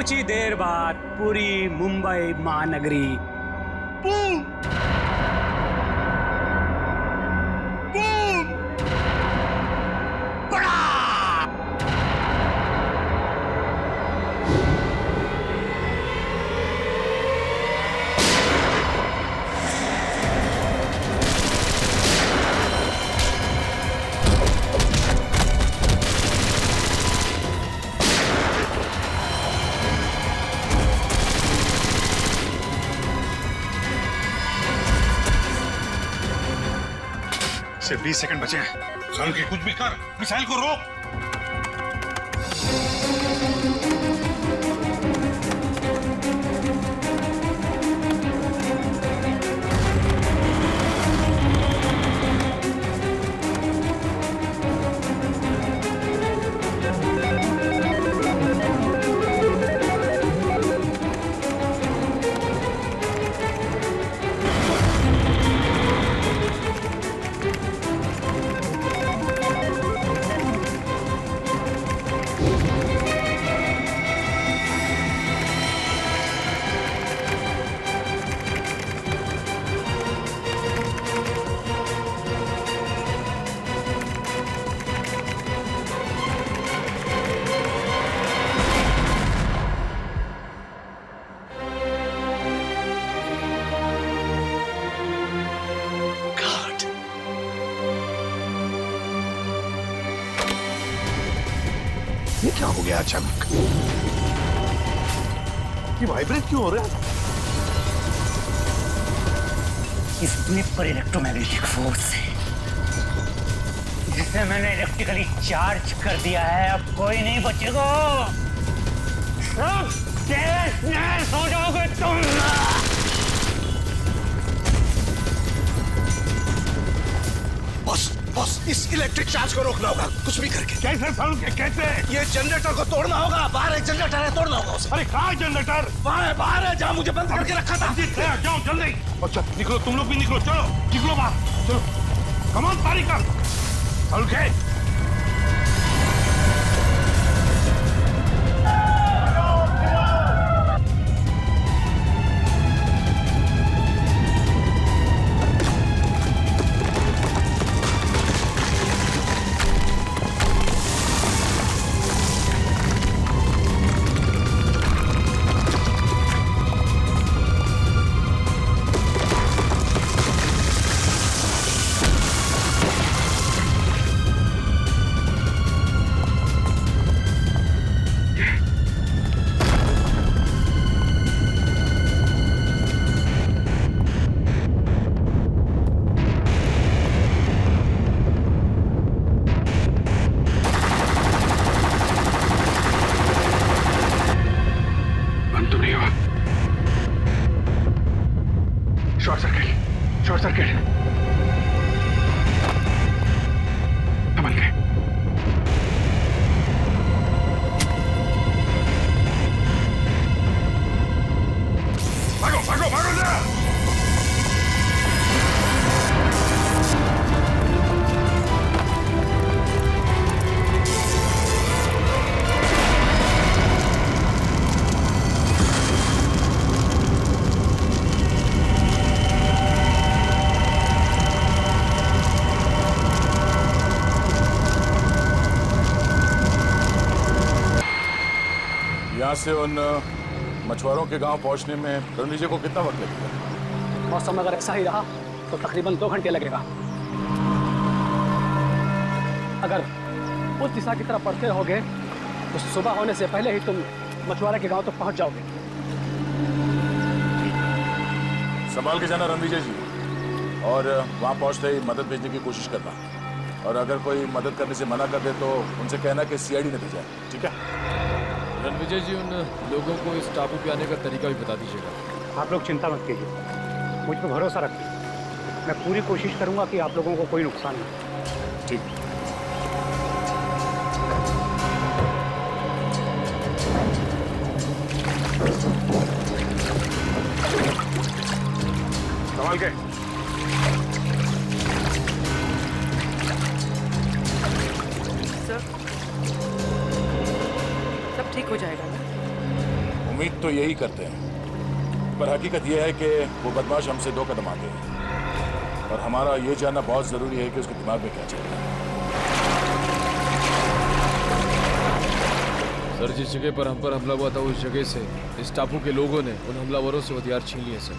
कुछ ही देर बाद पूरी मुंबई महानगरी बूम बूम पड़ा। सिर्फ 20 सेकंड बचे हैं। सारुल की कुछ भी कर, मिसाइल को रोक। ये क्या हो गया अचानक? ये वाइब्रेट क्यों हो रहा है? इसमें पर इलेक्ट्रोमैग्नेटिक फोर्स है जिसे मैंने इलेक्ट्रिकली चार्ज कर दिया है। अब कोई नहीं बचेगा, सब तहस-नहस हो जाओगे तुम। बॉस, इस इलेक्ट्रिक चार्ज को रोकना होगा कुछ भी करके। कैसे सारुल के कैसे? ये जनरेटर को तोड़ना होगा। बाहर एक जनरेटर है, तोड़ना होगा उसे। अरे कहाँ है जनरेटर? वहाँ है, बाहर है, जहाँ मुझे बंद करके रखा था। जाओ जल्दी। अच्छा निकलो, तुम लोग भी निकलो, चलो निकलो बाहर, चलो कमान पारी कर। सारुल के शॉर्ट सर्किट संभल के। भागो भागो भागो जरा। यहाँ से उन मछुआरों के गांव पहुंचने में रणवीर जी को कितना वक्त लगेगा? मौसम अगर ऐसा ही रहा तो तकरीबन 2 घंटे लगेगा। अगर उस दिशा की तरफ बढ़ते रहोगे तो सुबह होने से पहले ही तुम मछुआरे के गांव तक पहुंच जाओगे। संभाल के जाना रणवीर जी, और वहां पहुंचते ही मदद भेजने की कोशिश करना, और अगर कोई मदद करने से मना कर दे तो उनसे कहना कि सीआईडी ने भेजा है, ठीक है? रणविजय जी, उन लोगों को इस टापू पे आने का तरीका भी बता दीजिएगा। आप लोग चिंता मत कीजिए, मुझ पर भरोसा रखिए। मैं पूरी कोशिश करूंगा कि आप लोगों को कोई नुकसान न हो। ठीक। संभाल के। सर, सब ठीक हो जाएगा ना? उम्मीद तो यही करते हैं, पर हकीकत यह है कि वो बदमाश हमसे 2 कदम आगे है और हमारा ये जानना बहुत जरूरी है कि उसके दिमाग में क्या चल रहा है। सर, जिस जगह पर हम पर हमला हुआ था उस जगह से इस टापू के लोगों ने उन हमलावरों से हथियार छीन लिए सर।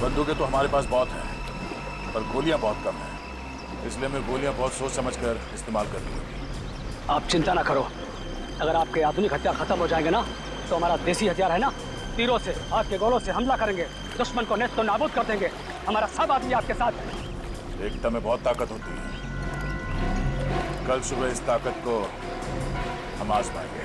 बंदूकें तो हमारे पास बहुत हैं, पर गोलियां बहुत कम हैं, इसलिए हमें गोलियां बहुत सोच समझकर इस्तेमाल करनी होगी। आप चिंता ना करो, अगर आपके आधुनिक हथियार खत्म हो जाएंगे ना तो हमारा देसी हथियार है ना, तीरों से, हाथ के गोलों से हमला करेंगे, दुश्मन को नेस्त नाबूद कर देंगे। हमारा सब आदमी आपके साथ है। एकता में बहुत ताकत होती है। कल सुबह इस ताकत को हम आजमाएंगे।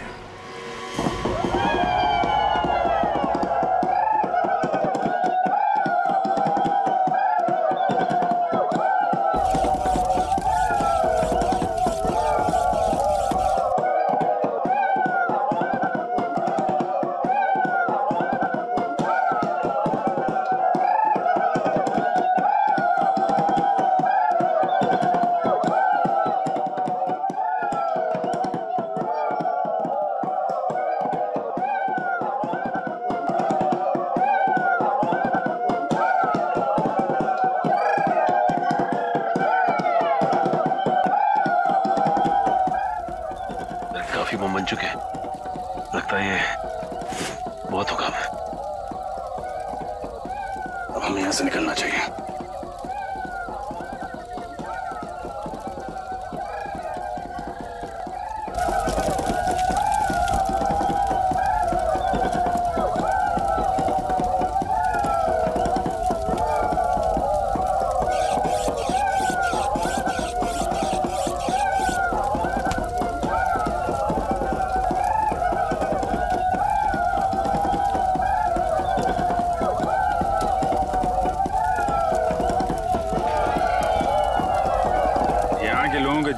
काफी बम बन चुके हैं, लगता है ये बहुत होगा। अब हमें यहां से निकलना चाहिए।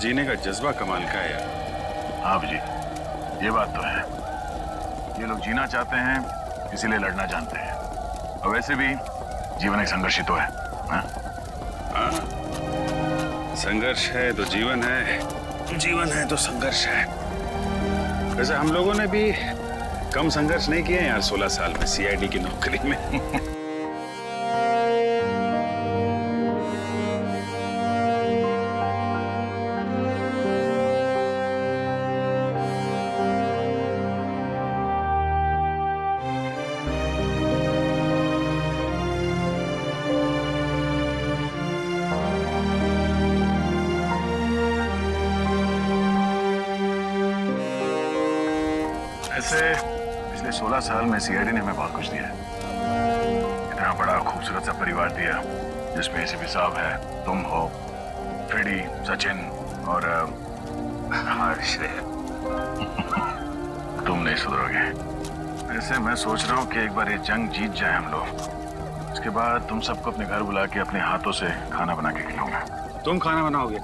जीने का जज्बा कमाल का है यार। हाँ जी, ये बात तो है। ये लोग जीना चाहते हैं, इसीलिए लड़ना जानते हैं। और वैसे भी जीवन एक संघर्ष ही तो है। हाँ, संघर्ष है तो जीवन है, जीवन है तो संघर्ष है। वैसे हम लोगों ने भी कम संघर्ष नहीं किए यार 16 साल में सीआईडी की नौकरी में। ऐसे पिछले 16 साल में सीआईडी ने हमें बहुत कुछ दिया है। इतना बड़ा खूबसूरत सा परिवार दिया जिसमें एसीपी साहब है, तुम हो, फ्रेडी, सचिन और हर्ष है। तुम नहीं सुधरोगे। ऐसे मैं सोच रहा हूँ कि एक बार ये जंग जीत जाए हम लोग, उसके बाद तुम सबको अपने घर बुला के अपने हाथों से खाना बना के खिलाऊंगा। तुम खाना बनाओगे?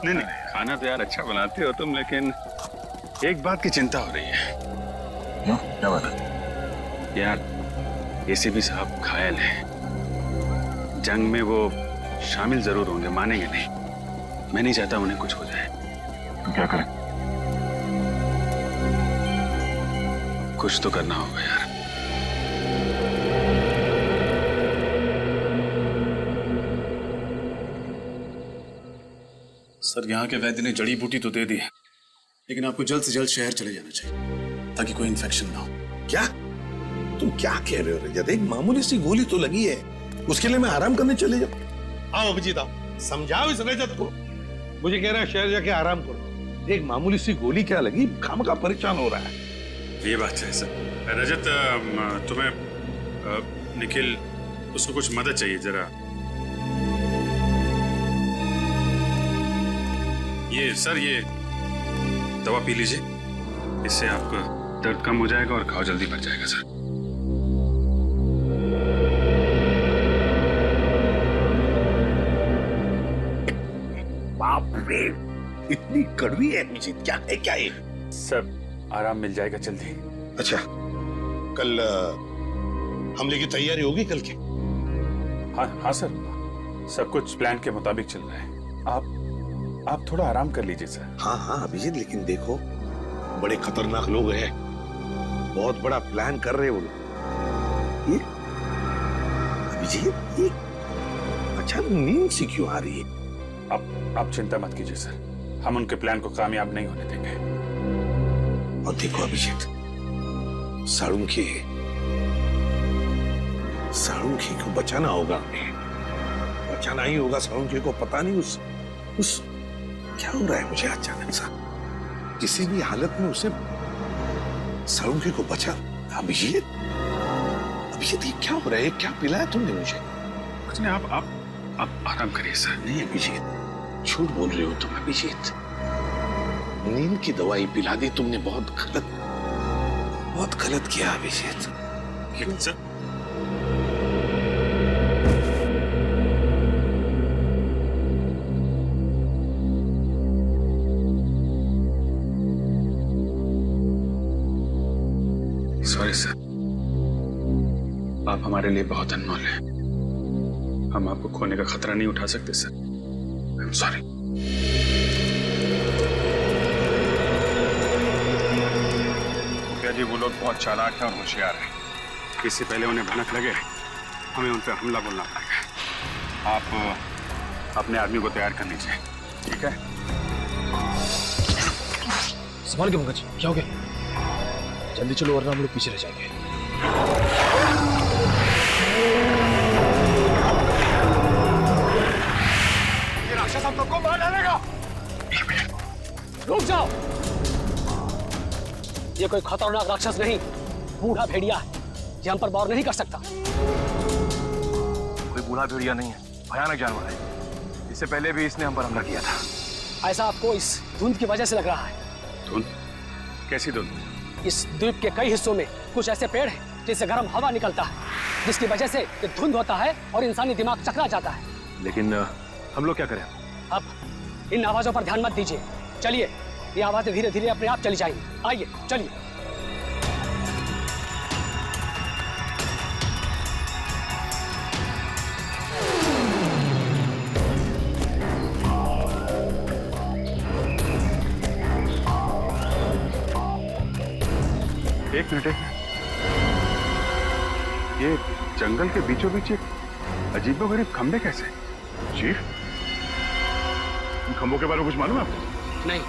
नहीं नहीं, खाना तो यार अच्छा बनाते हो तुम, लेकिन एक बात की चिंता हो रही है। क्यों? क्या बात है? यार एसीपी साहब घायल हैं। जंग में वो शामिल जरूर होंगे, मानेंगे नहीं। मैं नहीं चाहता उन्हें कुछ हो जाए। तो क्या करें? कुछ तो करना होगा यार। सर, यहाँ के वैद्य ने जड़ी बूटी तो दे दी है, लेकिन आपको जल्द से जल्द शहर चले जाना चाहिए ताकि कोई इन्फेक्शन ना हो। क्या तुम क्या कह रहे हो रजत? एक मामूली सी गोली तो लगी है, उसके लिए मैं आराम करने चले जाऊं? आओ अभिजीत, आओ, समझाओ इस रजत को। मुझे कह रहा है शहर जाके आराम करो। एक मामूली सी गोली क्या लगी, खामखा परेशान हो रहा है। ये बात है सर। रजत, तुम्हें निखिल, उसको कुछ मदद चाहिए जरा। ये सर, ये दवा पी लीजिए, इससे आपका दर्द कम हो जाएगा और घाव जल्दी भर जाएगा सर। बाप रे, इतनी कड़वी है अभिजीत, क्या है क्या ये? सर आराम मिल जाएगा जल्दी। अच्छा, कल हमले की तैयारी होगी कल की? हाँ हाँ सर, सब कुछ प्लान के मुताबिक चल रहा है। आप थोड़ा आराम कर लीजिए सर। हाँ हाँ अभिजीत, लेकिन देखो बड़े खतरनाक लोग हैं, बहुत बड़ा प्लान कर रहे हैं वो लोग। ये अभिजीत, ये अचानक नींद सी क्यों आ रही है? आप चिंता मत कीजिए सर, हम उनके प्लान को कामयाब नहीं होने देंगे। और देखो अभिजीत, साळुंखे को बचाना होगा हमें, बचाना ही होगा साळुंखे को। पता नहीं उस क्या हो रहा है मुझे अचानक सा, किसी भी हालत में उसे साळुंखे को बचा। अभिजीत ये क्या हो रहा है? क्या पिलाया तुमने मुझे? कुछ नहीं, आप आराम करिए सर। नहीं अभिजीत, झूठ बोल रहे हो तुम अभिजीत। नींद की दवाई पिला दी तुमने, बहुत गलत किया अभिजीत। लेकिन सर सॉरी सर, आप हमारे लिए बहुत अनमोल हैं। हम आपको खोने का खतरा नहीं उठा सकते सर। I am sorry. मुखिया जी, वो लोग बहुत चालाक हैं और होशियार हैं। इससे पहले उन्हें भनक लगे, हमें उन पर हमला बोलना पड़ेगा। आप अपने आदमी को तैयार कर लीजिए, ठीक है? संभाल के पंकज, क्या हो गया? जल्दी चलो वरना हम लोग पीछे रह जाएंगे। ये राक्षस हम सबको मार डालेगा। रुक जाओ, ये कोई खतरनाक राक्षस नहीं, बूढ़ा भेड़िया है। ये हम पर वार नहीं कर सकता। कोई बूढ़ा भेड़िया नहीं है, भयानक जानवर है। इससे पहले भी इसने हम पर हमला किया था। ऐसा आपको इस धुंध की वजह से लग रहा है। धुंध? कैसी धुंध? इस द्वीप के कई हिस्सों में कुछ ऐसे पेड़ हैं जिससे गर्म हवा निकलता है, जिसकी वजह से ये धुंध होता है और इंसानी दिमाग चकरा जाता है। लेकिन हम लोग क्या करें? अब इन आवाजों पर ध्यान मत दीजिए, चलिए। ये आवाजें धीरे धीरे अपने आप चली जाएंगी। आइए चलिए। एक मिनट, ये जंगल के बीचों बीच एक अजीबोगरीब खंबे कैसे? चीफ, इन खंभों के बारे में कुछ मालूम है आपको? नहीं,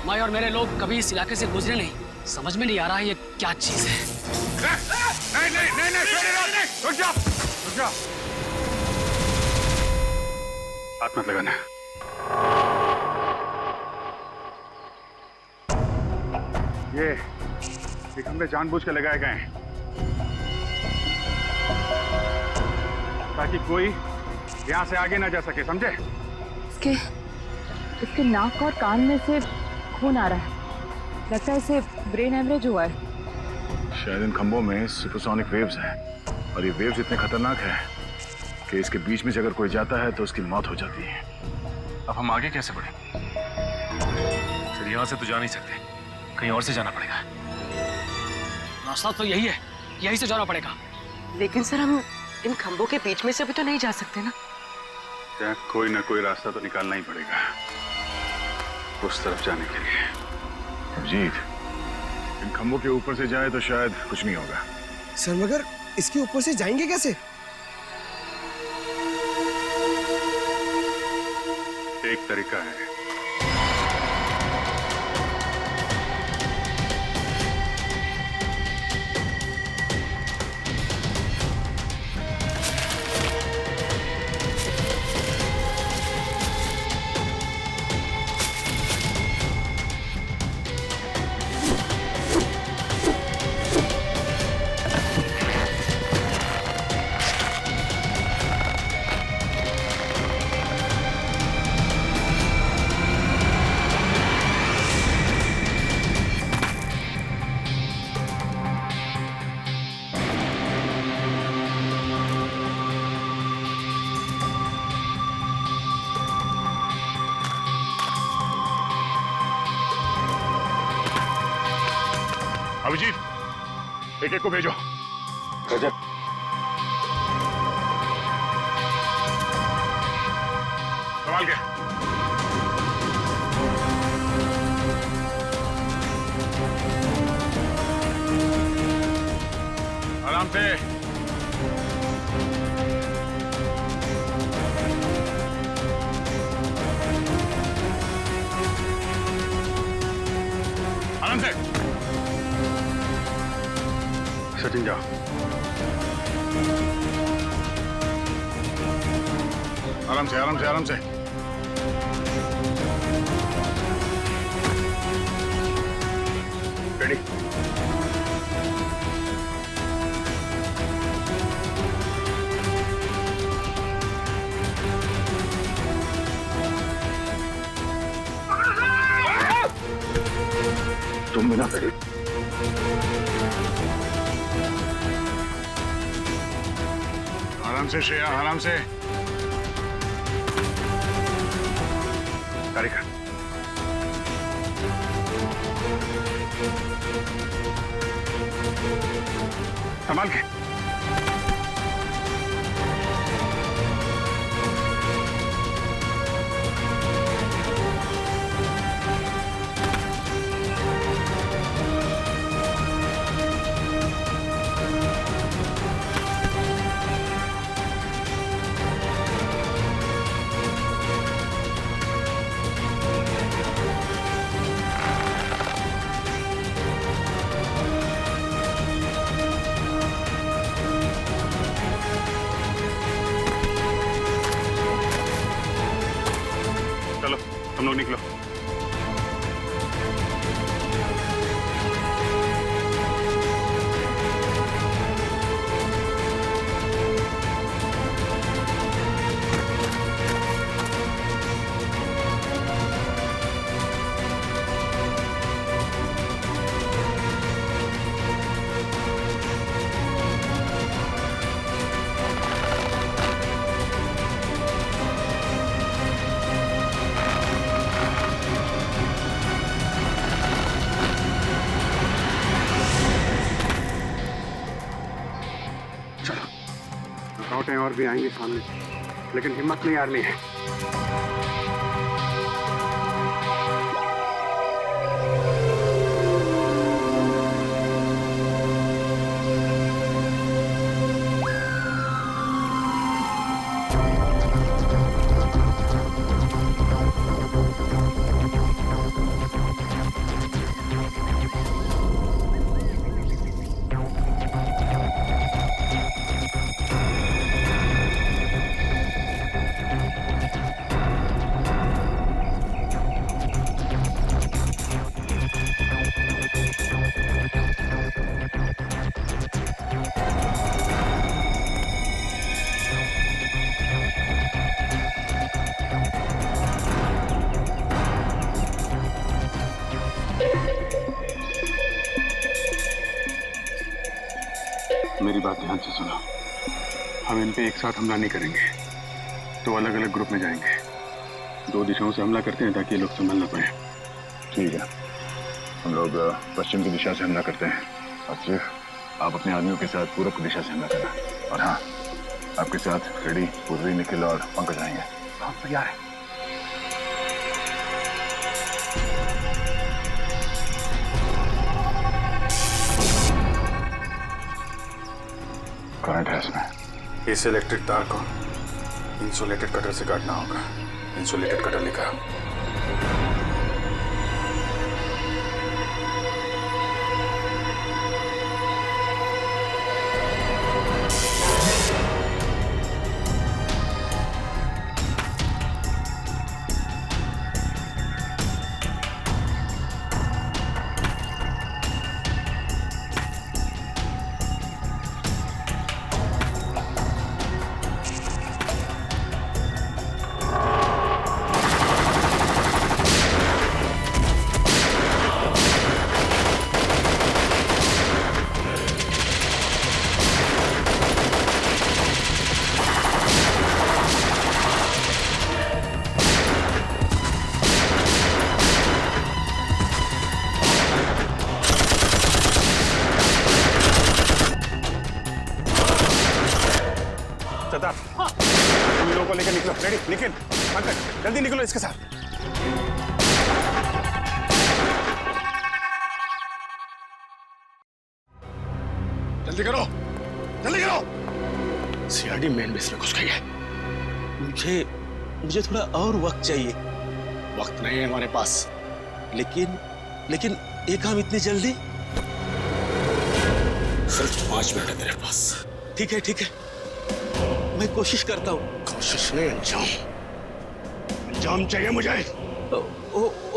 मैं और मेरे लोग कभी इस इलाके से गुजरे नहीं, समझ में नहीं आ रहा है ये क्या चीज है। नहीं, रुक जा। हाथ मत लगाना। ये खंबे जानबूझ के लगाए गए हैं ताकि कोई यहाँ से आगे ना जा सके, समझे? इसके नाक और कान में से खून आ रहा है, लगता है इसे ब्रेन हेमरेज हुआ है। शायद इन खंभों में सुपरसोनिक वेव्स हैं और ये वेव्स इतने खतरनाक हैं कि इसके बीच में से अगर कोई जाता है तो उसकी मौत हो जाती है। अब हम आगे कैसे बढ़ें? फिर यहाँ से तो जा नहीं सकते, कहीं और से जाना पड़ेगा। रास्ता तो यही है, यही से जाना पड़ेगा। लेकिन सर, हम इन खंभों के बीच में से भी तो नहीं जा सकते ना। क्या कोई ना कोई रास्ता तो निकालना ही पड़ेगा उस तरफ जाने के लिए। अभिजीत, इन खंभों के ऊपर से जाए तो शायद कुछ नहीं होगा। सर मगर इसके ऊपर से जाएंगे कैसे? एक तरीका है। अभिजीत, एक को भेजो। रजत, संभाल के। आराम से। सचिन जाओ। आराम से, आराम से, आराम से। रेडी। तुम भी ना रेडी। आराम से श्रेया, आराम से। कारिका संभाल के। चलो हम लोग निकलो। रुकावटें और भी आएंगी सामने, लेकिन हिम्मत नहीं हारनी है। मेरी बात ध्यान से सुनो। हम इन पे एक साथ हमला नहीं करेंगे, तो अलग अलग ग्रुप में जाएंगे। 2 दिशाओं से हमला करते हैं ताकि ये लोग संभल ना पाए। ठीक है, हम लोग पश्चिम की दिशा से हमला करते हैं और सिर्फ आप अपने आदमियों के साथ पूरब की दिशा से हमला करना। और हाँ, आपके साथ फ्रेडी, पूर्वी, निखिल और पंकज आएंगे। हम तैयार हैं। करंट है इसमें। इस इलेक्ट्रिक तार को इंसुलेटेड कटर से काटना होगा। इंसुलेटेड कटर लिखा। तुम लोगों को लेकर निकलो। रेडी? निखिल, पंकज, जल्दी निकलो इसके साथ। जल्दी करो, जल्दी करो। सीआरडी मेन बेस में घुस गई है। मुझे थोड़ा और वक्त चाहिए। वक्त नहीं है हमारे पास, लेकिन ये काम इतनी जल्दी? सिर्फ 5 मिनट है मेरे पास। ठीक है ठीक है, मैं कोशिश करता हूँ। कोशिश नहीं, अंजाम। अंजाम चाहिए मुझे।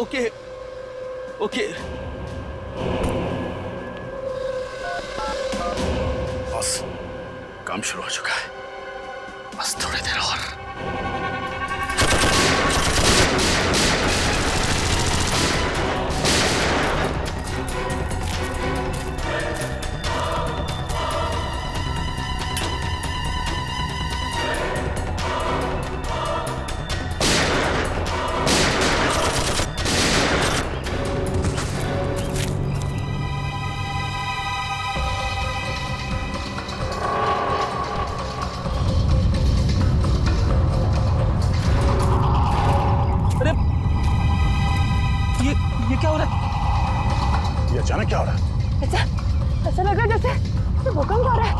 Okay okay. बस काम शुरू हो चुका है, बस थोड़ी देर और। ये क्या हो रहा है? ये अचानक क्या हो रहा है? ऐसा लग रहा है जैसे भूकंप हो रहा है।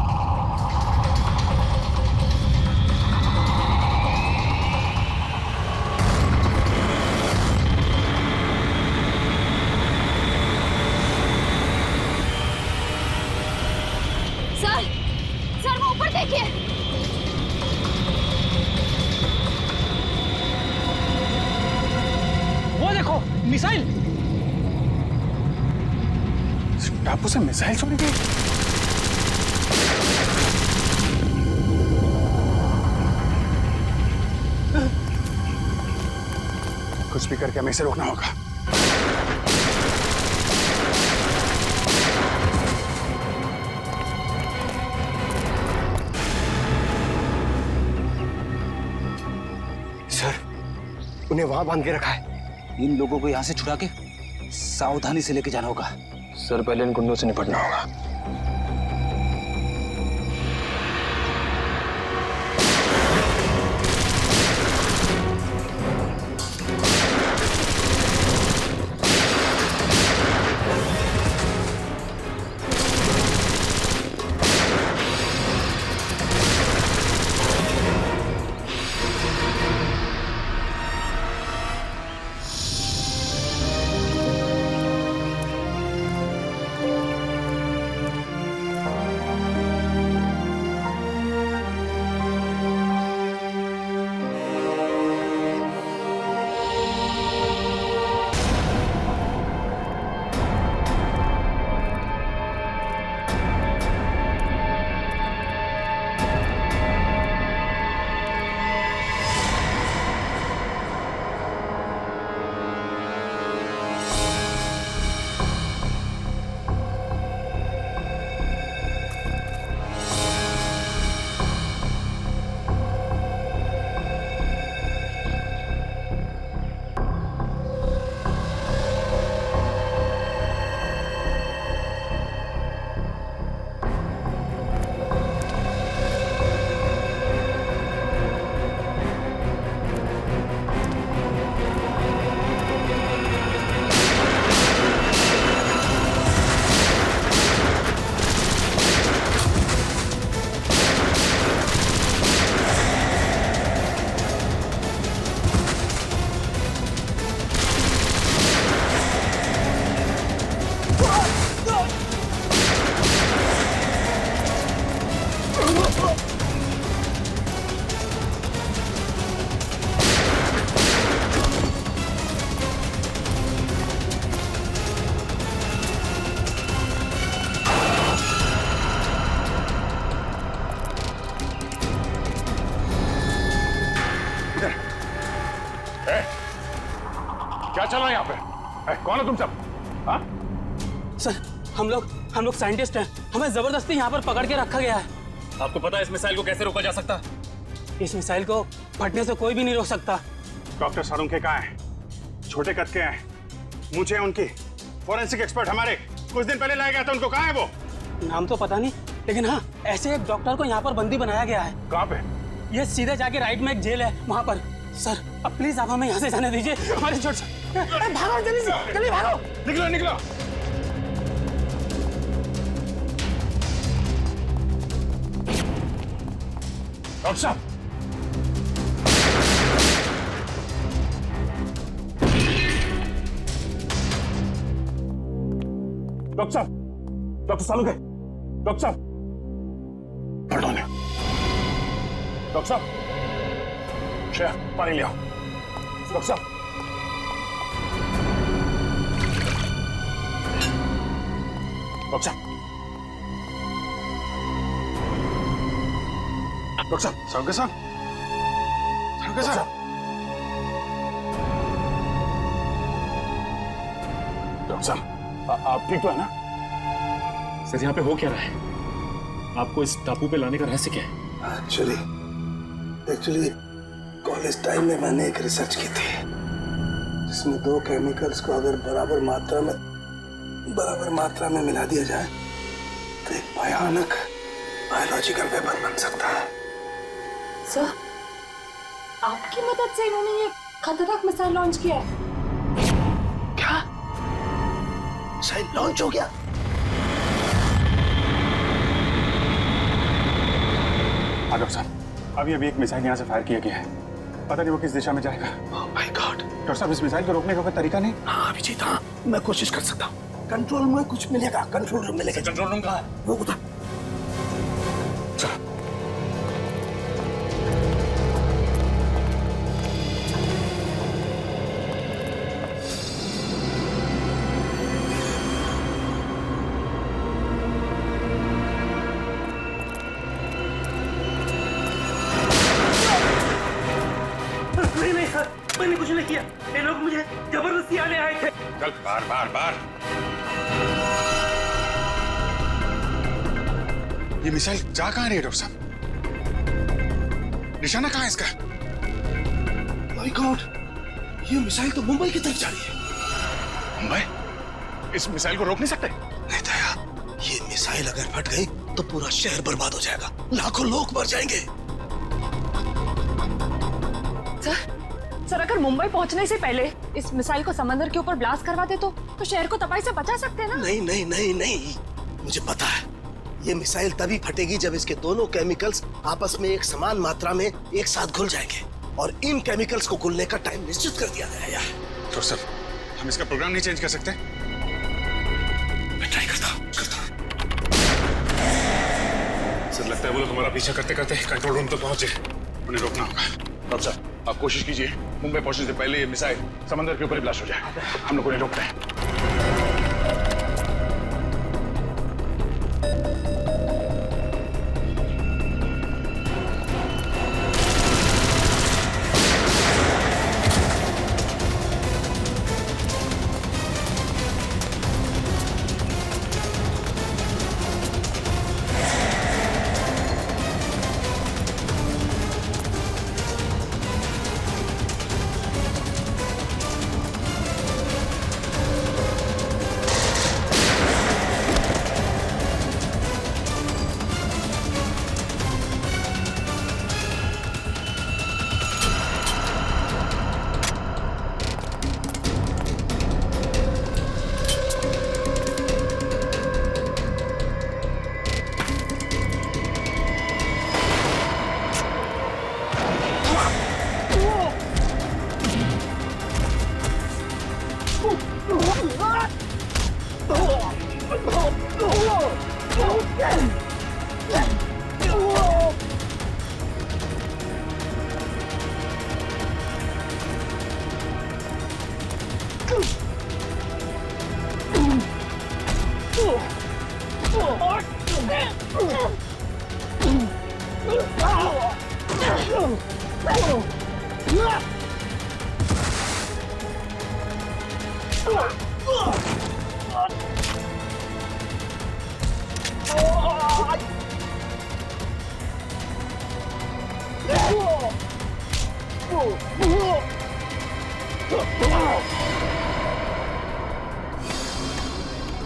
सर वो ऊपर देखिए। वो देखो, मिसाइल। टापू से मिसाइल छोड़ी गई। कुछ भी करके हमें इसे रोकना होगा। सर, उन्हें वहां बांध के रखा है। इन लोगों को यहाँ से छुड़ा के सावधानी से लेके जाना होगा। सर, पहले इन गुंडों से निपटना होगा। क्या चल रहा है यहाँ पे? कौन है तुम सब? हाँ? सर, हम लोग साइंटिस्ट हैं। हमें जबरदस्ती यहाँ पर पकड़ के रखा गया है। आपको पता है इस मिसाइल को कैसे रोका जा सकता? इस मिसाइल को फटने से कोई भी नहीं रोक सकता। डॉक्टर सारुंखे कहाँ हैं? छोटे कद के हैं, मुझे उनकी फॉरेंसिक एक्सपर्ट हमारे कुछ दिन पहले लाया गया था। उनको कहाँ है वो? नाम तो पता नहीं, लेकिन हाँ, ऐसे एक डॉक्टर को यहाँ पर बंदी बनाया गया है। कहाँ पे? ये सीधे जाके राइट में एक जेल है, वहाँ पर। सर, अब प्लीज आप हमें यहाँ से जाने दीजिए। हमारे छोटे से भागो, जल्दी भागो। निकलो निकलो। डॉक्टर साहब, डॉक्टर साहब, डॉक्टर सालुके, डॉक्टर साहब, पढ़ो ने, डॉक्टर साहब, श्रेया पानी ले आओ, डॉक्टर साहब, डॉक्टर साहब, डॉक्टर साहब, सालुके साहब, सालुके साहब, डॉक्टर साहब, आप ठीक तो है ना? सर यहाँ पे हो क्या रहा है? आपको इस टापू पे लाने का रहस्य क्या है? एक्चुअली कॉलेज टाइम में मैंने एक रिसर्च की थी जिसमें दो केमिकल्स को अगर बराबर मात्रा में मिला दिया जाए तो एक भयानक बायोलॉजिकल वेपन बन सकता है। सर, आपकी मदद से इन्होंने ये खतरनाक मिसाइल लॉन्च किया है। क्या मिसाइल लॉन्च हो गया? हाँ डॉक्टर साहब, अभी एक मिसाइल यहाँ से फायर किया गया है, पता नहीं वो किस दिशा में जाएगा। Oh my God. डॉक्टर साहब, इस मिसाइल को रोकने का कोई तरीका नहीं? हाँ अभिजीत, हाँ मैं कोशिश कर सकता हूँ। कंट्रोल में कुछ मिलेगा, कंट्रोल रूम मिलेगा। कंट्रोल रूम कहाँ है? वो उधर। चलो। नहीं सर, मैंने कुछ नहीं किया, ये लोग मुझे जबरदस्ती आने आए थे। चल बार। ये मिसाइल जा कहाँ रही है डॉक्टर साहब? निशाना कहाँ है इसका? माय गॉड, ये मिसाइल तो मुंबई की तरफ जा रही है। मुंबई? इस मिसाइल को रोक नहीं सकते? नहीं दया, ये मिसाइल अगर फट गई तो पूरा शहर बर्बाद हो जाएगा, लाखों लोग मर जाएंगे। सर अगर मुंबई पहुंचने से पहले इस मिसाइल को समंदर के ऊपर ब्लास्ट करवा दे तो शहर को तबाही से बचा सकते हैं ना? नहीं, मुझे पता है ये मिसाइल तभी फटेगी जब इसके दोनों केमिकल्स आपस में एक समान मात्रा में एक साथ घुल जाएंगे, और इन केमिकल्स को घुलने का टाइम निश्चित कर दिया गया है। तो सर, हम इसका प्रोग्राम नहीं चेंज कर सकते? मैं ट्राई करता हूँ। सर लगता है वो लोग हमारा पीछा करते करते कंट्रोल रूम तक पहुंचे, उन्हें रोकना होगा। डॉक्टर साहब, आप कोशिश कीजिए मुंबई पहुंचने से पहले ये मिसाइल समंदर के ऊपर ही ब्लास्ट हो जाए। हम लोग उन्हें रोकते हैं।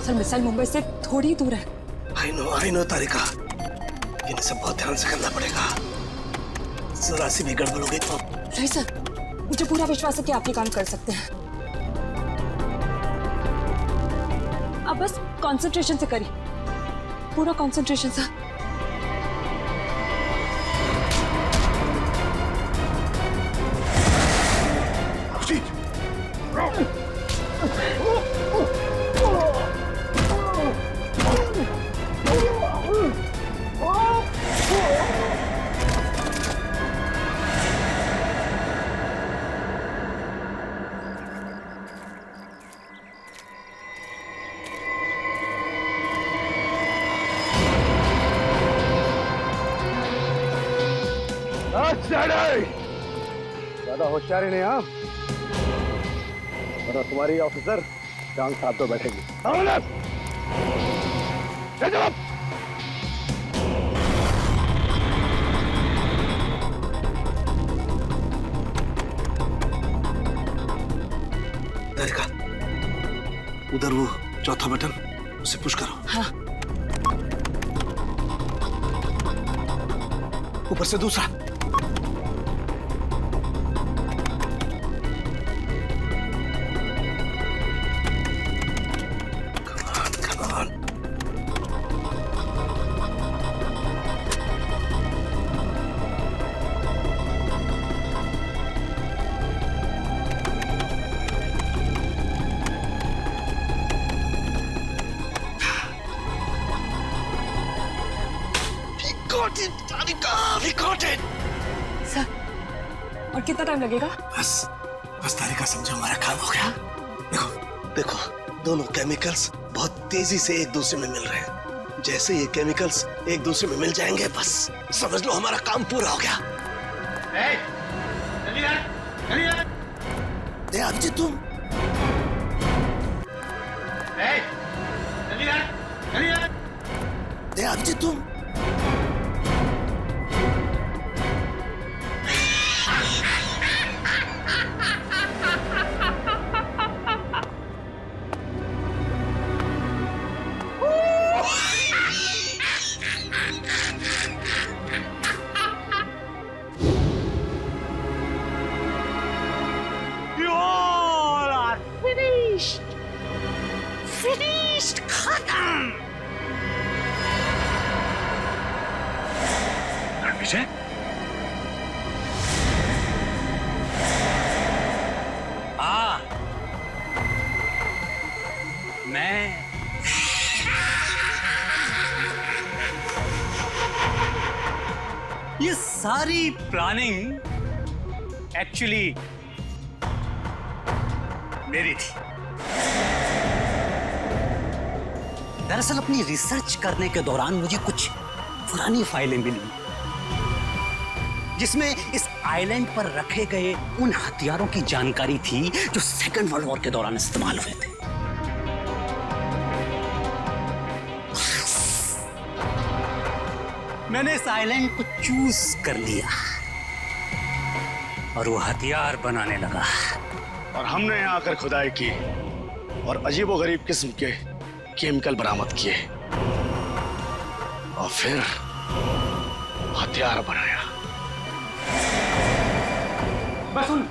सर मिसाइल मुंबई से थोड़ी दूर है। आई नो तारिका, इन्हें सब बहुत ध्यान से करना पड़ेगा, जरा सी भी गड़बड़ हो गई तो। नहीं सर, मुझे पूरा विश्वास है कि आप ये काम कर सकते हैं। आप बस कंसंट्रेशन से करिए, पूरा कंसंट्रेशन से। ज्यादा होशियारी नहीं हाँ, वरना तुम्हारी ऑफिसर जान साथ तो बैठेगी। उधर वो चौथा बटन, उसे पुश करो। हाँ। ऊपर से दूसरा। Come on. got it, Tarika! We got it! Sir, और कितना टाइम लगेगा? बस तारिका समझो हमारा काम हो गया। देखो, दोनों केमिकल्स बहुत तेजी से एक दूसरे में मिल रहे हैं। जैसे ये केमिकल्स एक दूसरे में मिल जाएंगे, बस समझ लो हमारा काम पूरा हो गया। अभिजीत तुम अभिजीत तुम फिनिश्ड, खत्म। रणविजय, मैं ये सारी प्लानिंग एक्चुअली मेरी थी। दरअसल अपनी रिसर्च करने के दौरान मुझे कुछ पुरानी फाइलें मिली जिसमें इस आइलैंड पर रखे गए उन हथियारों की जानकारी थी जो सेकेंड वर्ल्ड वॉर के दौरान इस्तेमाल हुए थे। मैंने इस आइलैंड को चूज कर लिया और वो हथियार बनाने लगा। और हमने यहाँ आकर खुदाई की और अजीबोगरीब किस्म के केमिकल बरामद किए और फिर हथियार बनाया। बस उन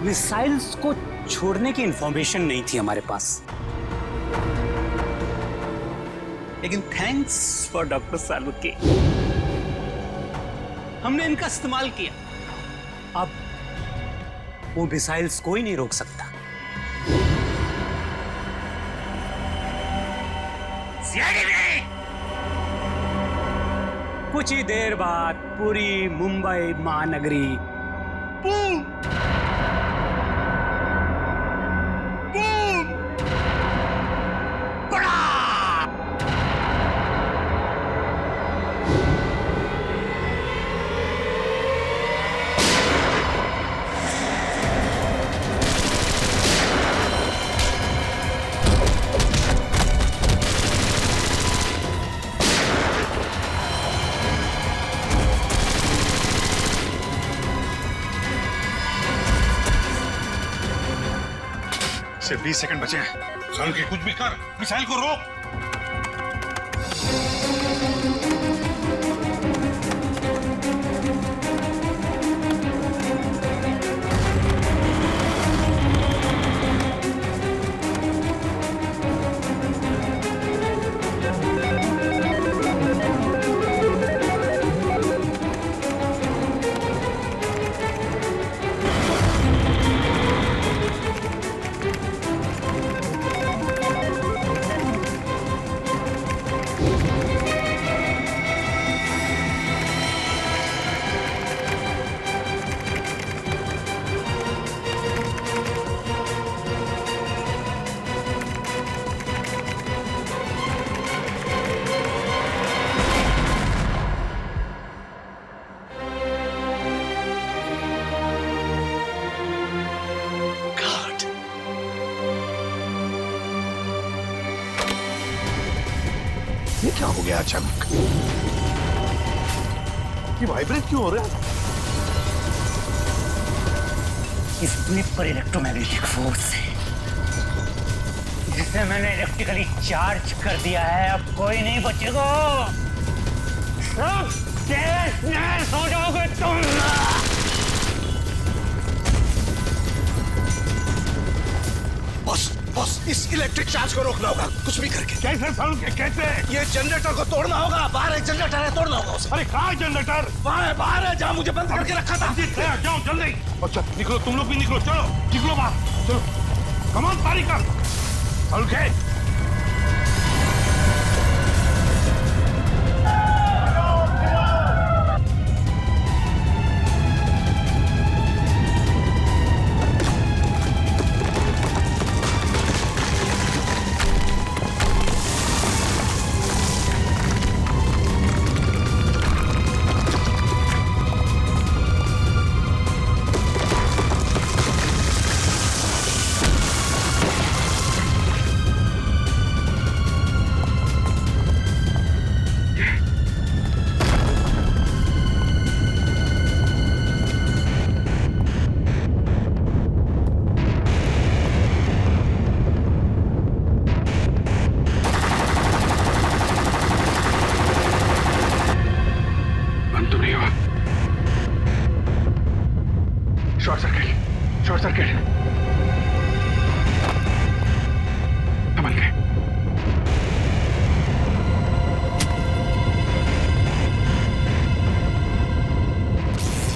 मिसाइल्स को छोड़ने की इंफॉर्मेशन नहीं थी हमारे पास, लेकिन थैंक्स फॉर डॉक्टर सालुके हमने इनका इस्तेमाल किया। अब वो मिसाइल्स कोई नहीं रोक सकता। कुछ ही देर बाद पूरी मुंबई महानगरी बूम बूम बड़ा सिर्फ 20 सेकंड बचे हैं। सालुके कुछ भी कर, मिसाइल को रोक। ये क्या हो गया अचानक? ये वाइब्रेट क्यों हो रहा है? इस ब्लिप पर इलेक्ट्रोमैग्नेटिक फोर्स है जिसे मैंने इलेक्ट्रिकली चार्ज कर दिया है। अब कोई नहीं बचेगा, सब तहस-नहस हो जाओगे तुम। बॉस बॉस, इस इलेक्ट्रिक चार्ज को रोकना होगा कुछ भी करके। कैसे सारुण के कैसे? ये जनरेटर को तोड़ना होगा। बाहर एक जनरेटर है, तोड़ना होगा उसे। अरे कहाँ है जनरेटर? वहाँ है, बाहर है, जहाँ मुझे बंद करके रखा था। जाओ जल्दी। अच्छा निकलो, तुम लोग भी निकलो, चलो निकलो बाहर, चलो कमान तारी कर। सारुण के शॉर्ट सर्किट संभल के।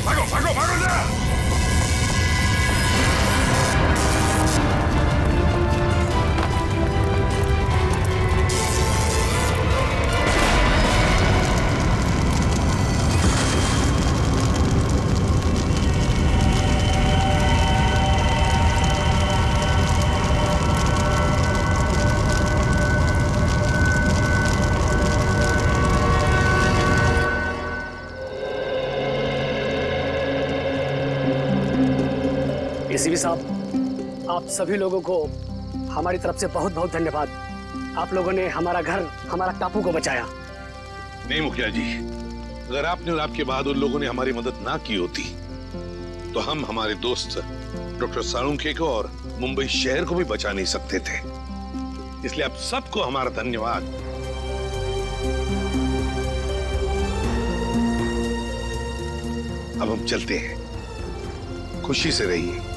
भागो भागो भागो जरा। एसीपी साहब, आप सभी लोगों को हमारी तरफ से बहुत बहुत धन्यवाद। आप लोगों ने हमारा घर, हमारा टापू को बचाया। नहीं मुखिया जी, अगर आपने और आपके बहादुर लोगों ने हमारी मदद ना की होती तो हम हमारे दोस्त डॉक्टर साळुंखे को और मुंबई शहर को भी बचा नहीं सकते थे। इसलिए आप सबको हमारा धन्यवाद। अब हम चलते हैं, खुशी से रहिए।